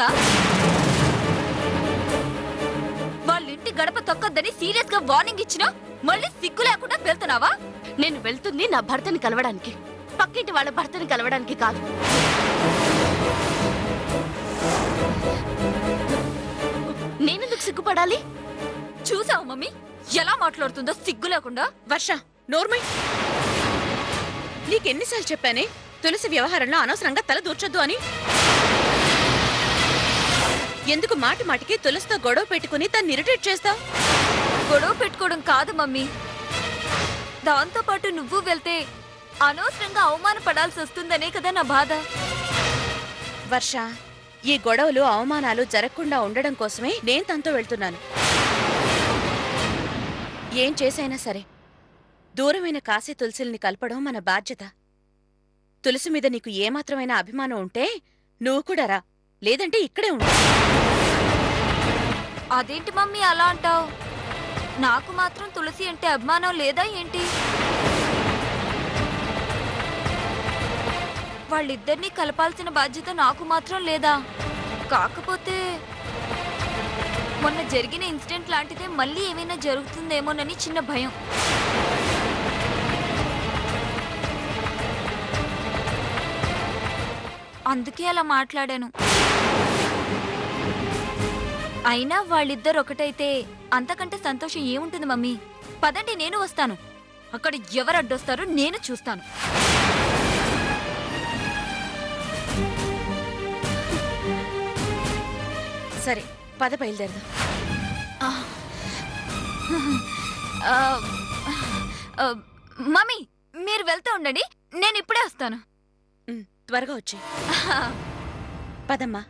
ఉందా? వాళ్ళింటి గడప తొక్కొద్దని సీరియస్ గా వార్నింగ్ ఇచ్చినా మళ్ళీ సిగ్గు లేకుండా వెళ్తున్నావా? నేను వెళ్తుంది నా భర్తని కలవడానికి, పక్కింటి వాళ్ళ భర్తని కలవడానికి కాదు. నేనెందుకు సిగ్గుపడాలి? చూసావు మమ్మీ ఎలా మాట్లాడుతుందో సిగ్గు లేకుండా. వర్ష, నోర్మై. నీకెన్నిసార్లు చెప్పానే తులసి వ్యవహారంలో అనవసరంగా తల దూర్చొద్దు అని? ఎందుకు మాటి మాటికి తులసితో గొడవ పెట్టుకుని తను ఇరిటేట్ చేస్తావు? గొడవ పెట్టుకోవడం కాదు మమ్మీ, దాంతో పాటు నువ్వు వెళ్తే అనవసరంగా అవమానపడాల్సి వస్తుందనే కదా నా బాధ. వర్ష, ఈ గొడవలు అవమానాలు జరగకుండా ఉండడం కోసమే నేను తనతో వెళ్తున్నాను. ఏం చేసైనా సరే దూరమైన కాశీ తులసిల్ని కలపడం మన బాధ్యత. తులసి మీద నీకు ఏమాత్రమైన అభిమానం ఉంటే నువ్వు కూడా రా, లేదంటే ఇక్కడే ఉండు. అదేంటి మమ్మీ అలా అంటావు? నాకు మాత్రం తులసి అంటే అభిమానం లేదా ఏంటి? వాళ్ళిద్దరినీ కలపాల్సిన బాధ్యత నాకు మాత్రం లేదా? కాకపోతే మొన్న జరిగిన ఇన్సిడెంట్ లాంటిదే మళ్ళీ ఏమైనా జరుగుతుందేమోనని చిన్న భయం. అందుకే అలా మాట్లాడాను. అయినా వాళ్ళిద్దరు ఒకటైతే అంతకంటే సంతోషం ఏముంటుంది మమ్మీ. పదండి, నేను వస్తాను. అక్కడ ఎవరు అడ్డొస్తారో నేను చూస్తాను. సరే, పద బయలుదేరదాం. మమ్మీ మీరు వెళ్తూ ఉండండి, నేను ఇప్పుడే వస్తాను. త్వరగా వచ్చి పదమ్మా.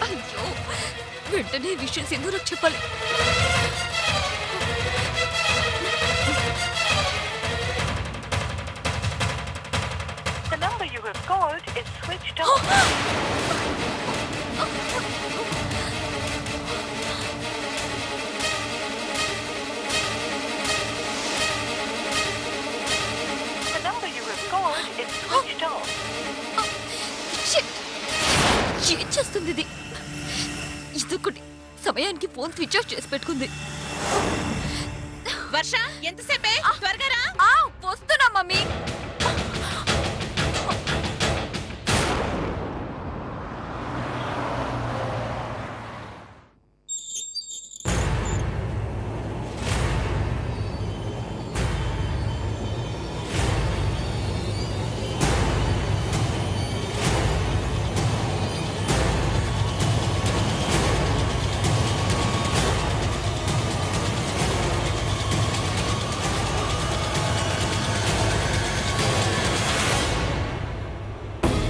అయ్యో, వెంటనే ఈ విషయం సింధూరకు చెప్పాలి. The number you have called is switched off. The number you have called is switched off. ఏం చేస్తుంది ఇది? ఇదొకటి సమయానికి ఫోన్ స్విచ్ ఆఫ్ చేసి పెట్టుకుంది. వర్ష, ఎంతసేపే? త్వరగా రా. వస్తున్నా మమ్మీ.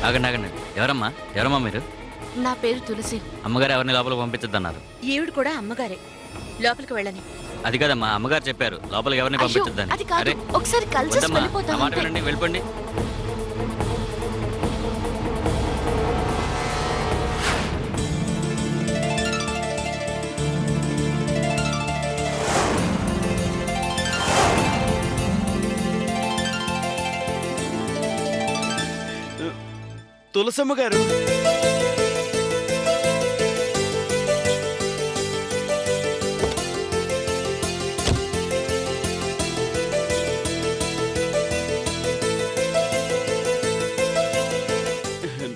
ఆగండి ఆగండి. ఎవరమ్మా మీరు? నా పేరు తులసి. అమ్మగారు ఎవరిని లోపలికి పంపించద్దన్నారు. ఈవిడ కూడా అమ్మగారే, లోపలికి వెళ్ళని. అది కదమ్మా, అమ్మగారు చెప్పారు లోపలికి ఎవరిని పంపించద్దని. అది కాదు, ఒకసారి కలిసి వెళ్ళిపోతాం. వెళ్ళిపోండి. తులసమ్మ గారు,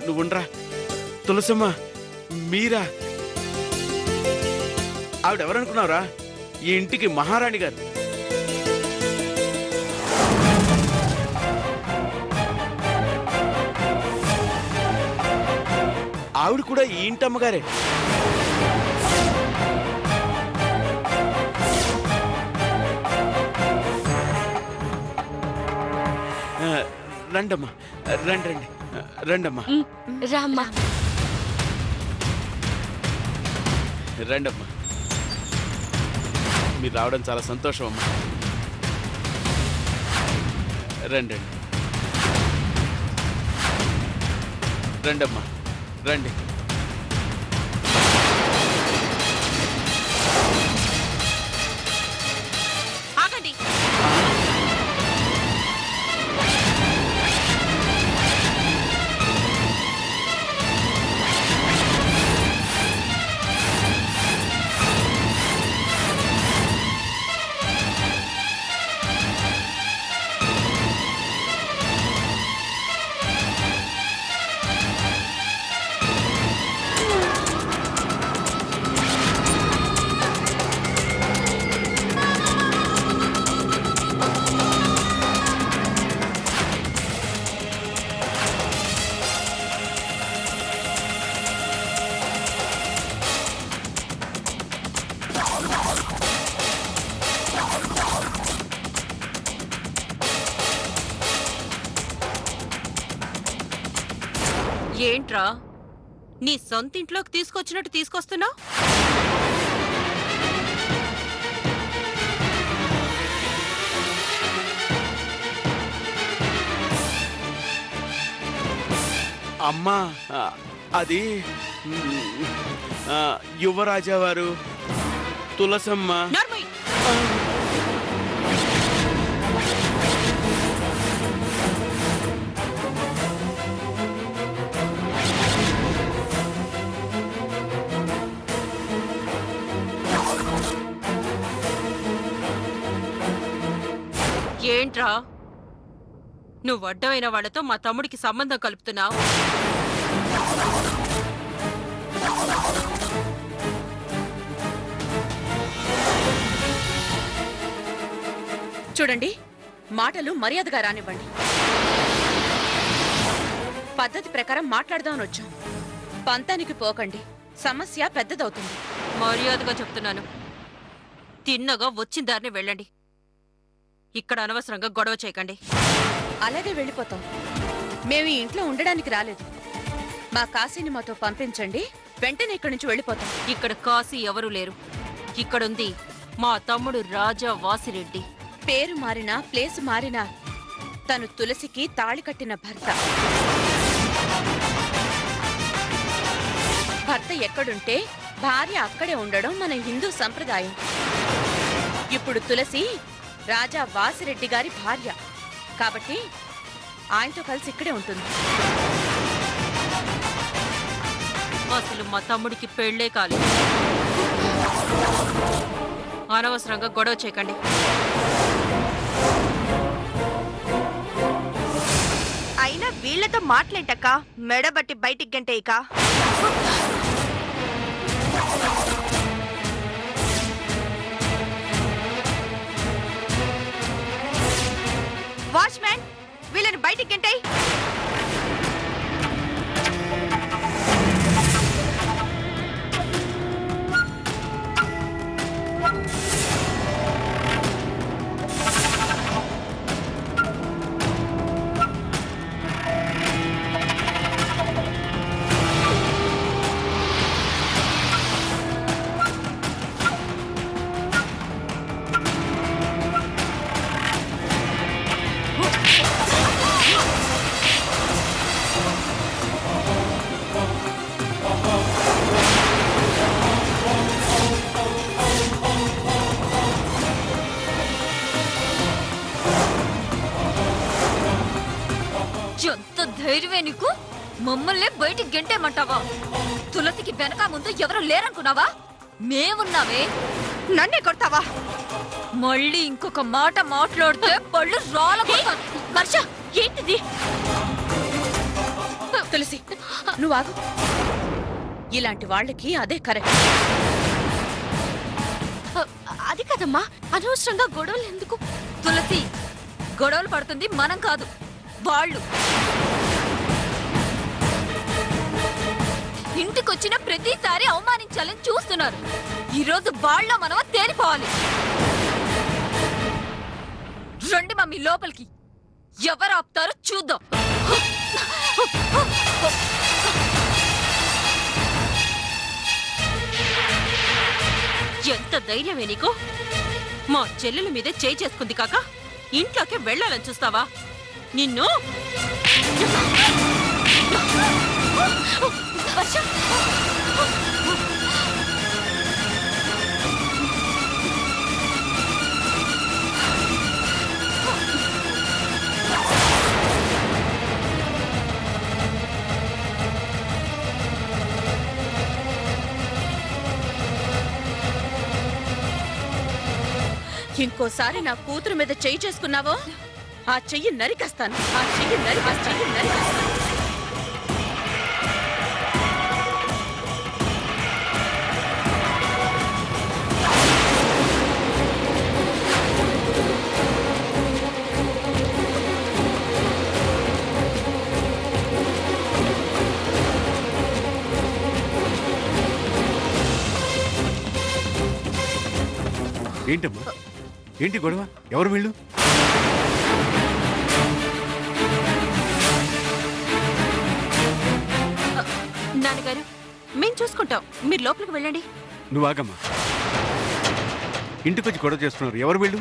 నువ్వుండ్రా. తులసమ్మ, మీరా? ఆవిడెవరనుకున్నావురా? ఈ ఇంటికి మహారాణి గారు. ఆవిడ కూడా ఈ ఇంటి అమ్మగారే. రండమ్మా, రండి రండమ్మా. రామ్మా. రండమ్మా, మీరు రావడం చాలా సంతోషం అమ్మా. రండి రండమ్మా, రండి. ఆగండి. ఏంట్రా నీ సొంతింట్లోకి తీసుకొచ్చినట్టు తీసుకొస్తున్నావు? అమ్మా అది యువరాజా వారు తులసమ్మ. నర్మయ్! ఏంట్రా నువ్వు అడ్డమైన వాళ్లతో మా తమ్ముడికి సంబంధం కలుపుతున్నావు? చూడండి, మాటలు మర్యాదగా రానివ్వండి. పద్ధతి ప్రకారం మాట్లాడదామని వచ్చాం. పంతానికి పోకండి, సమస్య పెద్దదవుతుంది. మర్యాదగా చెప్తున్నాను, తిన్నగా వచ్చిన దారిని వెళ్ళండి. ఇక్కడ అనవసరంగా గొడవ చేయకండి. అలాగే వెళ్ళిపోతాం. మేము ఈ ఇంట్లో ఉండడానికి రాలేదు. మా కాశీని మాతో పంపించండి, వెంటనే ఇక్కడి నుంచి వెళ్ళిపోతాం. ఇక్కడ కాశీ ఎవరూ లేరు. ఇక్కడుంది మా తమ్ముడు రాజా వాసిరెడ్డి. పేరు మారినా ప్లేస్ మారినా తను తులసికి తాళి కట్టిన భర్త. భర్త ఎక్కడుంటే భార్య అక్కడే ఉండడం మన హిందూ సంప్రదాయం. ఇప్పుడు తులసి రాజా వాసిరెడ్డి గారి భార్య కాబట్టి ఆయనతో కలిసి ఇక్కడే ఉంటుంది. అసలు మా తమ్ముడికి పెళ్లే కాలేదు. అనవసరంగా గొడవ చేయకండి. అయినా వీళ్లతో మాట్లాడక మెడబట్టి బయటికి గంటే ఇక వాచ్మ్యాన్ వీళ్ళని బయటికి గంటే. ఎంత ధైర్యమే నీకు? మమ్మల్ని బయటికి గెంటేమంటావా? తులసికి వెనక ముందు ఎవరు లేరనుకున్నావా? మేమున్నావే. నన్నే కొడతావా? మళ్ళీ ఇంకొక మాట మాట్లాడితే పళ్ళు రాలగొడతాను. వర్ష, ఏంటిది? తులసి, నువ్వు ఆగు. ఇలాంటి వాళ్ళకి అదే కరెక్ట్. అది కదమ్మా, అనవసరంగా గొడవలు ఎందుకు? తులసి, గొడవలు పడుతుంది మనం కాదు, వాళ్ళు. ఇంటికొచ్చిన ప్రతిసారి అవమానించాలని చూస్తున్నారు. ఈరోజు వాళ్ళ మనం తేలిపోవాలి. రండి మమ్మీ లోపలికి. ఎవరు ఆపుతారో చూద్దాం. ఎంత ధైర్యమే నీకు? మా చెల్లెల మీదే చేయి చేసుకుంది కాక ఇంట్లోకి వెళ్ళాలని చూస్తావా? నిన్ను వర్ష, ఇంకోసారి నా కూతురు మీద చెయ్యి చేసుకున్నావో ఆ చెయ్యి నరికేస్తాను. ఆ చెయ్యి నరికేస్తాను. ఏంటమ్మా, ఏంటి గొడవ? ఎవరు వీళ్ళు? నాన్నగారు మేము చూసుకుంటాం, మీరు లోపలికి వెళ్ళండి. నువ్వు ఆగమ్మా. ఇంటికొచ్చి గొడవ చేస్తున్నారు, ఎవరు వీళ్ళు?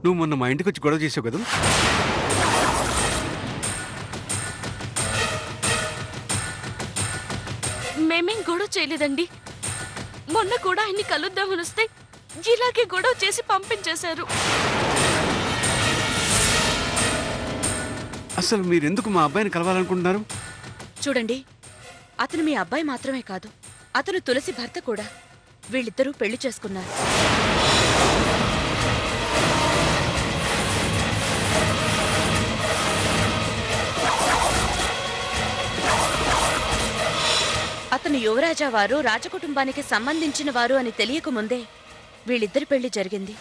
నువ్వు మొన్న మా ఇంటికి వచ్చి గొడవ చేసావు కదా? మేమేం గొడవ చేయలేదండి. మొన్న కూడా ఆయన్ని కలుద్దామని వస్తే ఇలాగే గొడవ చేసి పంపించేశారు. అసలు మీరెందుకు మా అబ్బాయిని కలవాలనుకుంటున్నారు? చూడండి, అతను మీ అబ్బాయి మాత్రమే కాదు, అతను తులసి భర్త కూడా. వీళ్ళిద్దరూ పెళ్లి చేసుకున్నారు. అతను యువరాజా వారు రాజకుటుంబానికి సంబంధించిన వారు అని తెలియకముందే వీళ్ళిద్దరి పెళ్లి జరిగింది.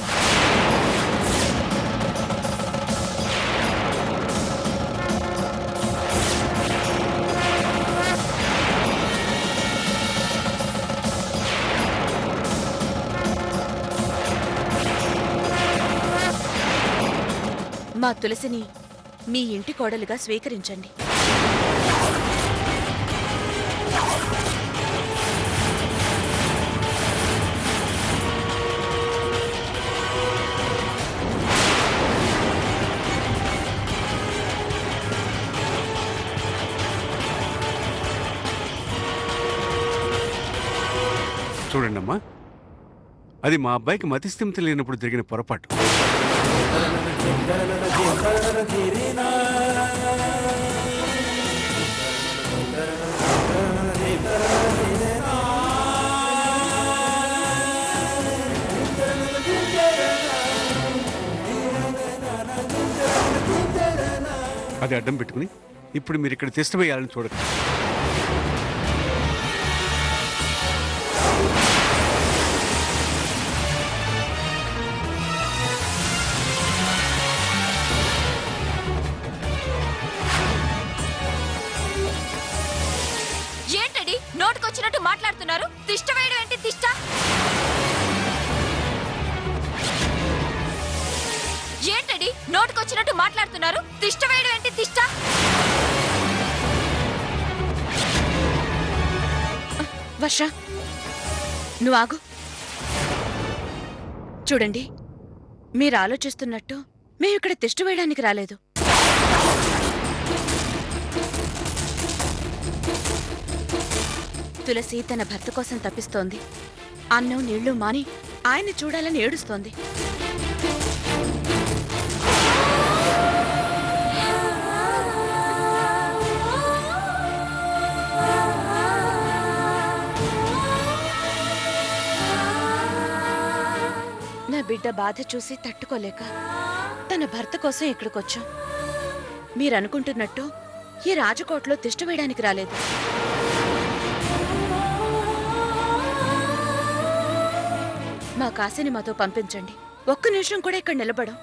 మా తులసిని మీ ఇంటి కోడలుగా స్వీకరించండి. చూడండి అమ్మా, అది మా అబ్బాయికి మతిస్థిమిత లేనప్పుడు జరిగిన పొరపాటు. అది అడ్డం పెట్టుకుని ఇప్పుడు మీరు ఇక్కడ తిష్ట వేయాలని చూడకండి. ఏంటడి నోటుకొచ్చినట్టు మాట్లాడుతున్నారు? తిష్ట వేయడం ఏంటి? తిష్ట ఏంటడి నోటుకొచ్చినట్టు మాట్లాడుతున్నారు? తిష్ట వేయడం ఏంటి? తిష్ట వర్ష, నువ్వు ఆగు. చూడండి, మీరు ఆలోచిస్తున్నట్టు మేము ఇక్కడ తిష్ట వేయడానికి రాలేదు. తులసి తన భర్త కోసం తప్పిస్తోంది. అన్నం నీళ్లు మాని ఆయన చూడాలని ఏడుస్తోంది. నా బిడ్డ బాధ చూసి తట్టుకోలేక తన భర్త కోసం ఇక్కడికొచ్చాం. మీరనుకుంటున్నట్టు ఈ రాజకోటలో తిష్ట వేయడానికి రాలేదు. మా కాశీని మాతో పంపించండి. ఒక్క నిమిషం కూడా ఇక్కడ నిలబడం.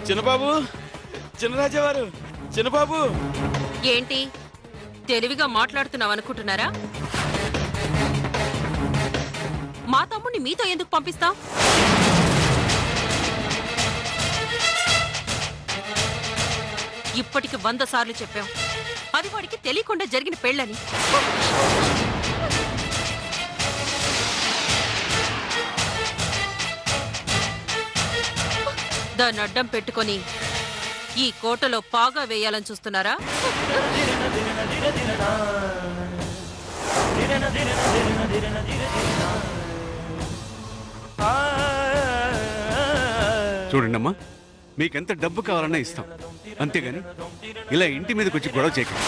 చిన్నబాబు, చిన్నరాజావారు, చిన్నబాబు. ఏంటి తెలివిగా మాట్లాడుతున్నావు అనుకుంటున్నారా? మా తమ్ముడిని మీతో ఎందుకు పంపిస్తాం? ఇప్పటికి 100 సార్లు చెప్పాం, అది వాడికి తెలియకుండా జరిగిన పెళ్ళని. దాన్ని అడ్డం పెట్టుకొని ఈ కోటలో పాగా వేయాలని చూస్తున్నారా? చూడండి అమ్మా, మీకెంత డబ్బు కావాలన్నా ఇస్తాం, అంతేగాని ఇలా ఇంటి మీదకి వచ్చి గొడవ చేయకండి.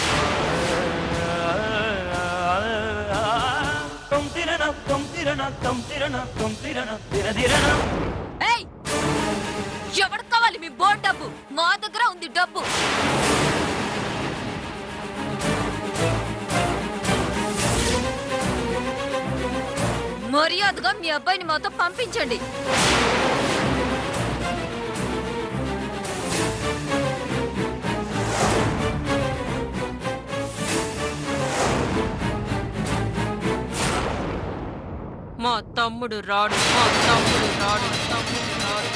ఏయ్! ఎవడు కావాలి మీ బోర్డు డబ్బు? మా దగ్గర ఉంది డబ్బు. మర్యాదగా మీ అబ్బాయిని మాతో పంపించండి. మా తమ్ముడు రాడు, మా తమ్ముడు రాడు, తమ్ముడు రాడు.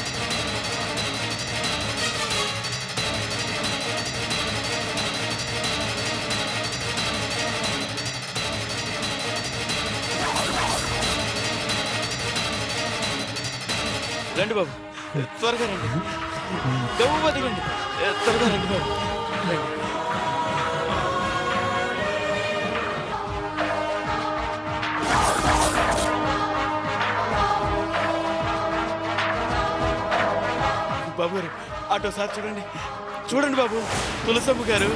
రండి బాబు, త్వరగా రండి. గవ్వ దిగండి, త్వరగా రండి బాబు, రండి. బాబు గారు, ఆటో సార్ చూడండి, చూడండి బాబు, తులసమ్మ గారు.